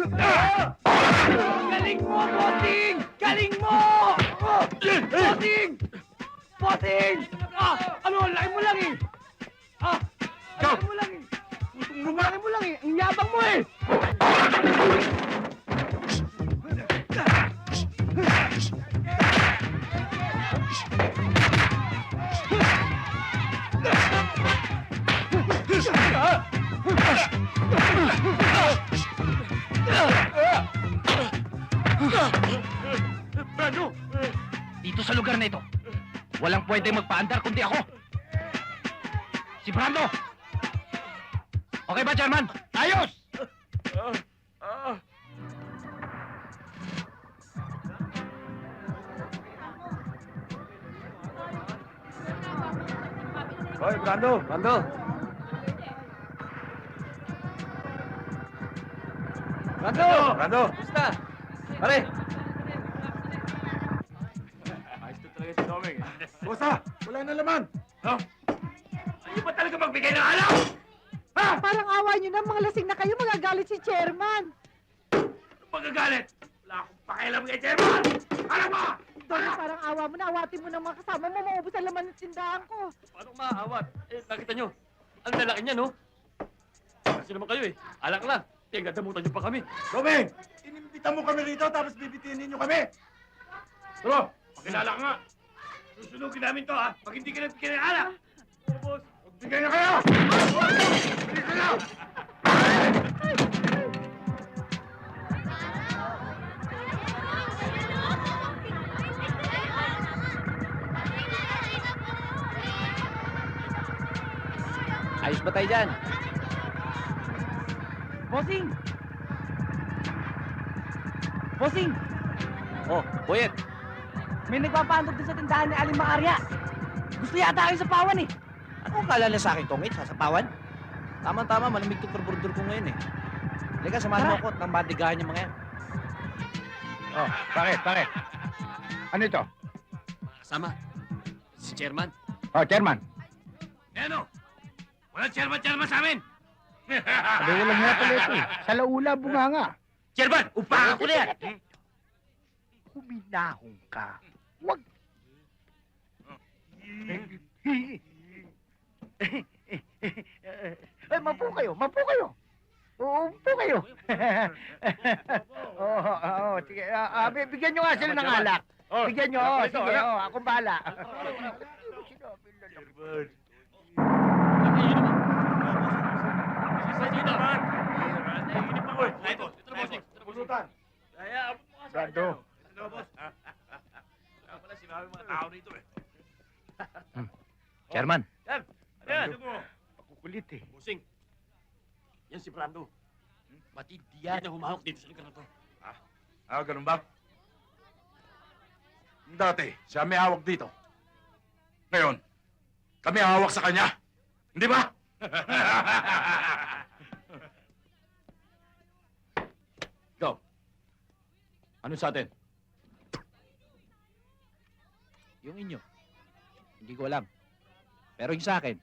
Galing mo, Bossing! Galing mo! Bossing! Bossing! Ano, laki mo lang eh! Laki mo lang eh! Laki mo lang eh! Ang yabang mo eh! Brando! Dito sa lugar na ito, walang pwedeng magpaandar kundi ako. Si Brando! Okay ba, Chairman? Ayos! Hoy, Brando! Brando! Brando! Brando! Basta! Pare! Ayos to talaga si Doming. Bosa! Wala na laman! No? Ayaw ba talaga magbigay ng alaw? Ha? Parang awa nyo na, mga lasing na kayo, magagalit si Chairman. Magagalit? Wala akong pakialam kay Chairman! Alam mo! Doni, parang awa mo na, awatin mo ng mga kasama mo, maubos ang laman ng tindahan ko. Paano maawat? Nakita nyo. Ang lalaki niya, no? Kasi naman kayo Alak lang. Gadamutan nyo pa kami. Doming! Inimbita mo kami rito tapos bibitinin nyo kami! Pero, pakilala ka nga. Susunugin namin to, ha? Pag hindi ka nagbigay ng alak. Boss, magbigay na kayo! Bilis na! Ayos ba tayo dyan? Bossing! Bossing! Oh, Boyet. May nagpapaandog din sa tindahan ni Aling Makarya. Gusto yata kayo sa pawan eh. Ano akala na sa akin, Tongit? Sasapawan? Tama-tama, malamig itong karburador ko ngayon Halika, samahan mo ako at nang matigahan yung mga yan. Oh, bakit? Ano ito? Kasama. Si Chairman. Oh, Chairman. Ano? Walang Chairman sa amin! Sabi walang nga pala ito Sa laula, bunganga. Chairman, upahan ko na yan! Huminahon ka. Wag. Mapo kayo. Upo kayo. Sige. Bigyan nyo nga sila ng alak. Bigyan nyo, sige. Akong bahala. Brando. Chairman. Yan. Pakukulit Busing. Yan si Brando. Matindi yan ang humahok dito sa lugar na to. Ganun ba? Dati, siya may hawak dito. Ngayon, kami hawak sa kanya. Hindi ba? Ikaw. Ano sa atin? Yung inyo. Hindi ko alam. Pero yung sa akin.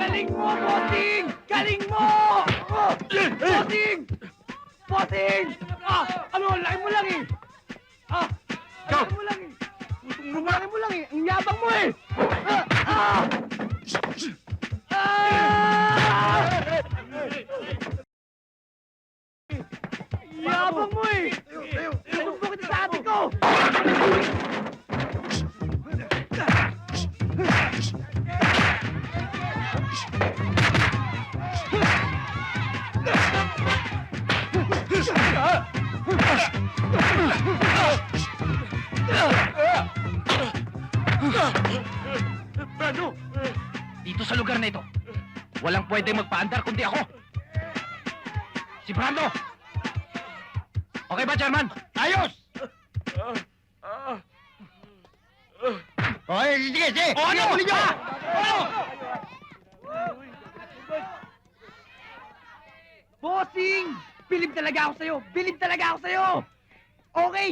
Galing mo, Bossing! Galing mo! Bossing! Bossing! Ano, laki mo lang eh! Laki mo lang eh! Laki mo lang eh! Ang yabang mo eh! Yabang mo eh! Tumbok kita sa ate ko! Brando! Dito sa lugar na ito, walang pwedeng magpaandar kundi ako. Si Brando! Okay ba, Chairman? Ayos! Okay, sige, sige! O ano? Huli nyo! Ano? Bossing! Bilib talaga ako sa'yo! Bilib talaga ako sa'yo! Okay!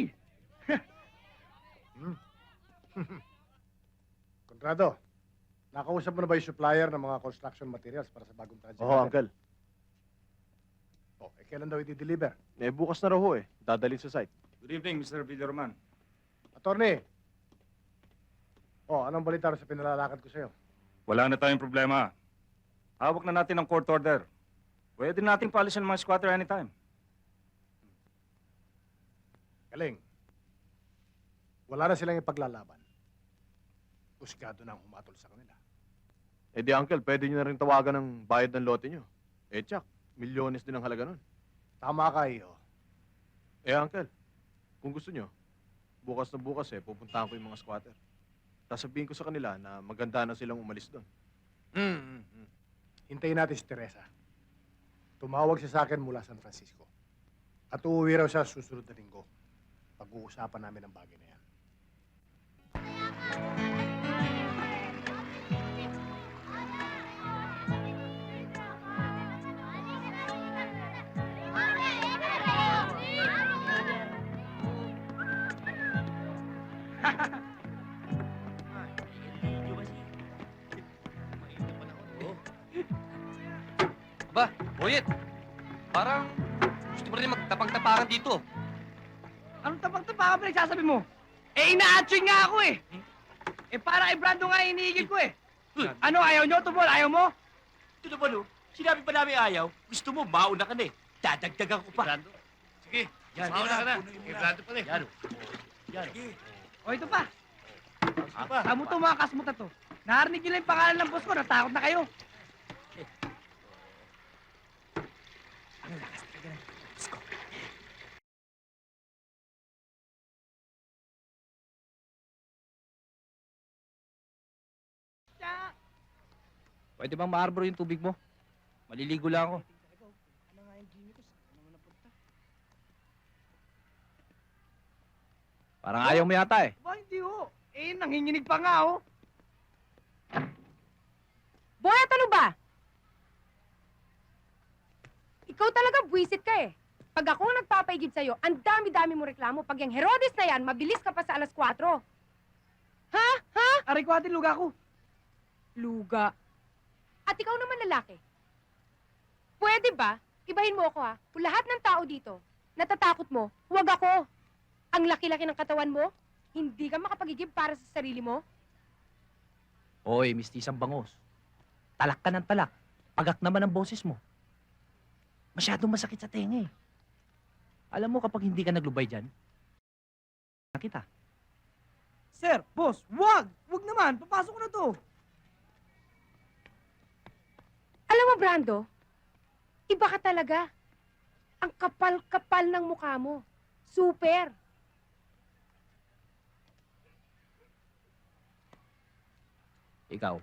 Kontrado, nakausap mo na ba yung supplier ng mga construction materials para sa bagong project? Oo, Uncle. Oh, kailan daw i-deliver? Bukas na raw ho eh. Dadalhin sa site. Good evening, Mr. Villarman. Attorney! Oh, anong balita sa pinalalakad ko sa'yo? Wala na tayong problema. Hawak na natin ang court order. Pwede nating paalisin ang mga squatter anytime. Galing. Wala na silang ipaglalaban. Husgado na ang humatol sa kanila. Di Uncle, pwede nyo na rin tawagan ng bayad ng lote nyo. Tsak, milyones din ang halaga nun. Tama ka, iyo. Uncle, kung gusto nyo, bukas na bukas pupuntahan ko yung mga squatter. Sasabihin ko sa kanila na maganda na silang umalis doon. Hintayin natin si Teresa. Tumawag siya sa akin mula San Francisco. At uuwi raw siya susunod na linggo. Pag-uusapan namin ang bagay na yan. Ba, Boyet, parang gusto mo rin magtapang-tapakan dito. Anong tapang-tapakan pa nagsasabi mo? Eh, ina-atching nga ako eh! Eh, para kay Brando nga iniigil ko eh! Ano, ayaw nyo, Tubol? Ayaw mo? Ito naman, oh. Sinabi pa namin ayaw. Gusto mo, mauna ka na eh. Dadagdagan ko pa. Sige, Yan, mauna ka na. Kay Brando pa rin. Yan, Sige. O, ito pa. Tamo to mga kasmuta to. Narinig nyo lang yung pangalan ng boss ko, natakot na kayo. Pwede bang maarbor yung tubig mo? Maliligo lang ako. Parang ayaw mo yata eh. Ba, hindi ho. Eh, nanginginig pa nga oh. Boyet, ano ba? Ikaw talaga buwisit ka eh. Pag ako ang nagpapaigib sa'yo, ang dami-dami mo reklamo. Pag yung Herodes na yan, mabilis ka pa sa alas 4. Ha? Ha? Aray ko atin, luga ko. Luga. At ikaw naman lalaki. Pwede ba? Ibahin mo ako ha. Kung lahat ng tao dito, natatakot mo, huwag ako. Ang laki-laki ng katawan mo, hindi ka makapagigib para sa sarili mo. Hoy, mistisang bangos. Talak ka ng talak. Pagak naman ang boses mo. Masyadong masakit sa tenga eh. Alam mo kapag hindi ka naglubay dyan, nakita. Sir, boss, wag! Wag naman, papasok ko na to. Alam mo, Brando, iba ka talaga. Ang kapal-kapal ng mukha mo. Super. Ikaw,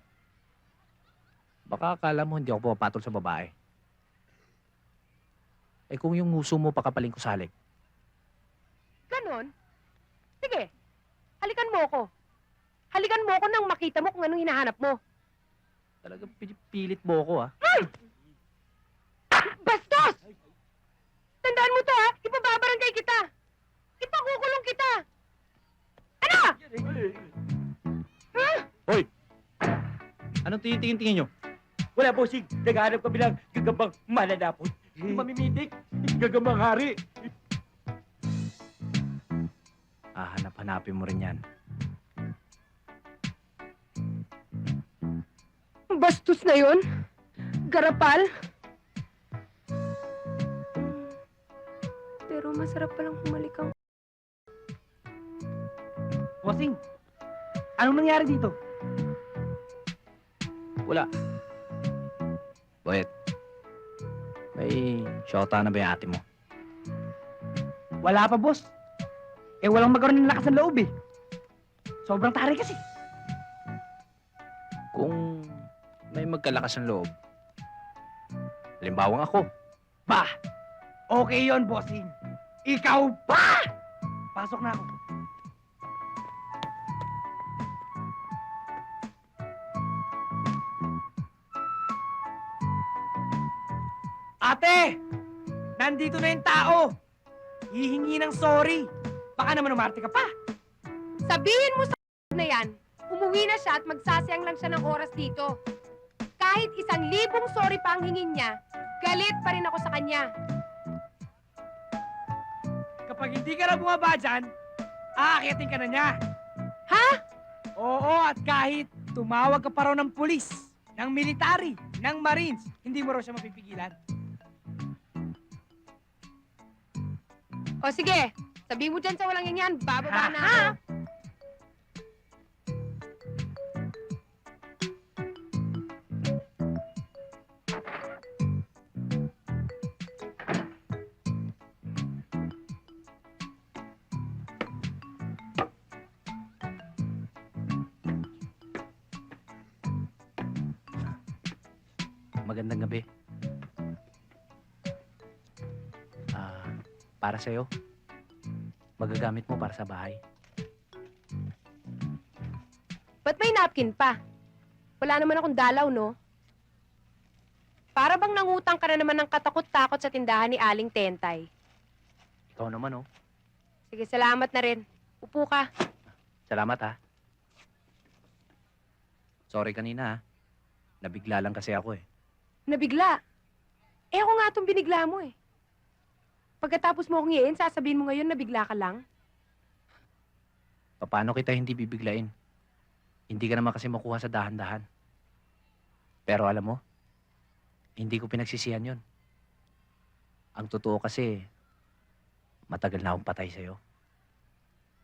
baka akala mo hindi ako pumapatol sa babae. Eh kung yung nguso mo pakapaling ko salig, Ganon? Sige, halikan mo ako. Halikan mo ako nang makita mo kung anong hinahanap mo. talagang pinipilit mo ako ah. Bastos! Tandaan mo to ha, ipababarangay kita. Ipakukulong kita. Ano? Ha? Anong tinitingin-tingin nyo? Wala, bossing. Naghahanap kami lang gagambang mananapon. Mamimitik. Gagambang hari. Hanap-hanapin mo rin yan. Bastos na yun? Garapal? Pero masarap palang humalikang. Bossing, anong nangyari dito? Wala. Boyet, may shota na ba yung ate mo? Wala pa, boss. Eh, walang magkaroon ng lakas ng loob eh. Sobrang taray kasi. Kung may magkalakas ng loob. Halimbawang ako. Bah! Okay yon, bossing. Ikaw pa! Pasok na ako. Ate! Nandito na yung tao! Hihingi ng sorry. Baka naman umarte ka pa. Sabihin mo sa na yan, umuwi na siya at magsasayang lang siya ng oras dito. Kahit 1,000 sorry pa ang hingin niya, galit pa rin ako sa kanya. Kapag hindi ka na bumaba dyan, aakitin ka na niya. Ha? Oo, at kahit tumawag ka pa raw ng pulis, ng military, ng marines, hindi mo raw siya mapipigilan. O sige, sabihin mo dyan sa walang yan, bababa na ako. Magandang gabi. Para sa'yo. Magagamit mo para sa bahay. Ba't may napkin pa? Wala naman akong dalaw, no? Para bang nangutang ka na naman ng katakot-takot sa tindahan ni Aling Tentay. Ikaw naman, oh. Sige, salamat na rin. Upo ka. Salamat, ha. Sorry kanina, ha. Nabigla lang kasi ako, eh. Nabigla. Eh ako nga itong binigla mo eh. Pagkatapos mo akong iin, sasabihin mo ngayon nabigla ka lang. Paano kita hindi bibiglain? Hindi ka naman kasi makuha sa dahan-dahan. Pero alam mo, hindi ko pinagsisihan yon. Ang totoo kasi, matagal na akong patay sa'yo.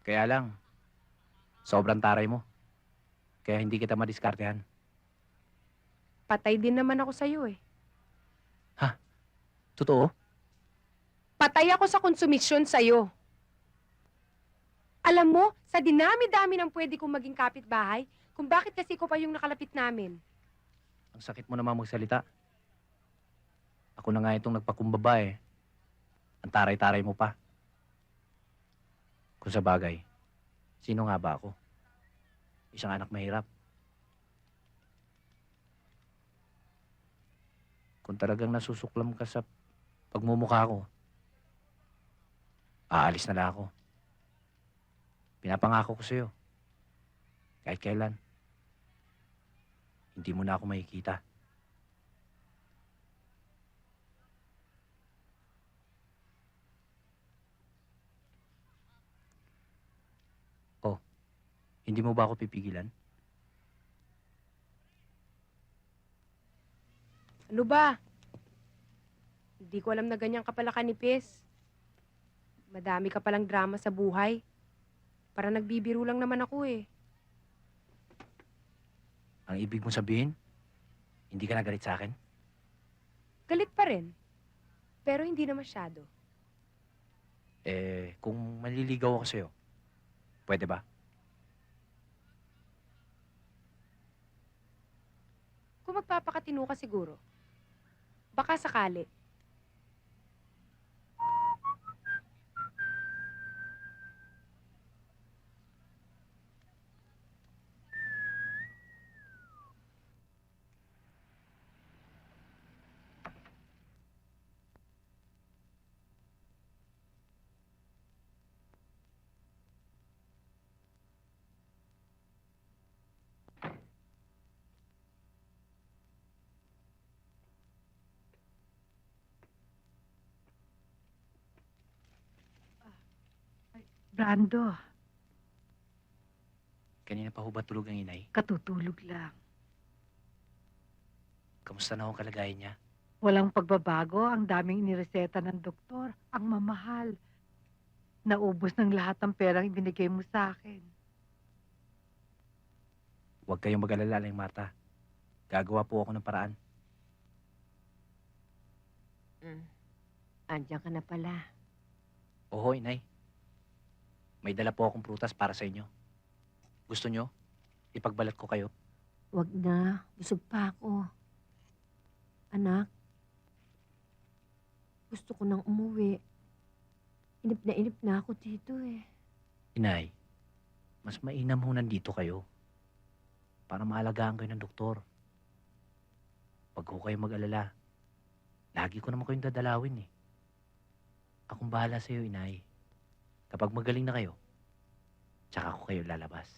Kaya lang, sobrang taray mo. Kaya hindi kita madiskartehan. Patay din naman ako sa'yo eh. Totoo? Patay ako sa konsumisyon sa'yo. Alam mo, sa dinami-dami ng pwede kong maging kapitbahay, kung bakit kasi ko pa yung nakalapit namin. Ang sakit mo naman magsalita. Ako na nga itong nagpakumbaba, eh. Ang taray-taray mo pa. Kung sa bagay, sino nga ba ako? Isang anak mahirap. Kung talagang nasusuklam ka sa pagmumukha ko, aalis na lang ako. Pinapangako ko sa'yo. Kahit kailan. Hindi mo na ako makikita. Oh, hindi mo ba ako pipigilan? Ano ba? Hindi ko alam na ganyan ka pala kanipis. Madami ka palang drama sa buhay. Para nagbibiro lang naman ako eh. Ang ibig mong sabihin, hindi ka nagalit sa akin? Galit pa rin. Pero hindi na masyado. Kung manliligaw ako sa'yo, pwede ba? Kung magpapakatino ka siguro, baka sakali. Brando, Kanina pa ho ba tulog ang inay? katutulog lang. Kamusta na ho ang kalagayan niya? Walang pagbabago, ang daming inireseta ng doktor. Ang mamahal. Naubos ng lahat ng perang ibinigay mo sa akin. Huwag kayong mag-alala, Aling Marta. Gagawa po ako ng paraan. Andiyan ka na pala. Oo, inay. May dala po akong prutas para sa inyo. Gusto nyo? Ipagbalat ko kayo. Wag na. Busog pa ako. Anak, gusto ko nang umuwi. Inip na ako dito eh. Inay, mas mainam ho nandito kayo para maalagaan kayo ng doktor. Pag ho kayo mag-alala, lagi ko naman kayong dadalawin eh. Akong bahala sa'yo, Inay. Kapag magaling na kayo, tsaka ko kayo lalabas.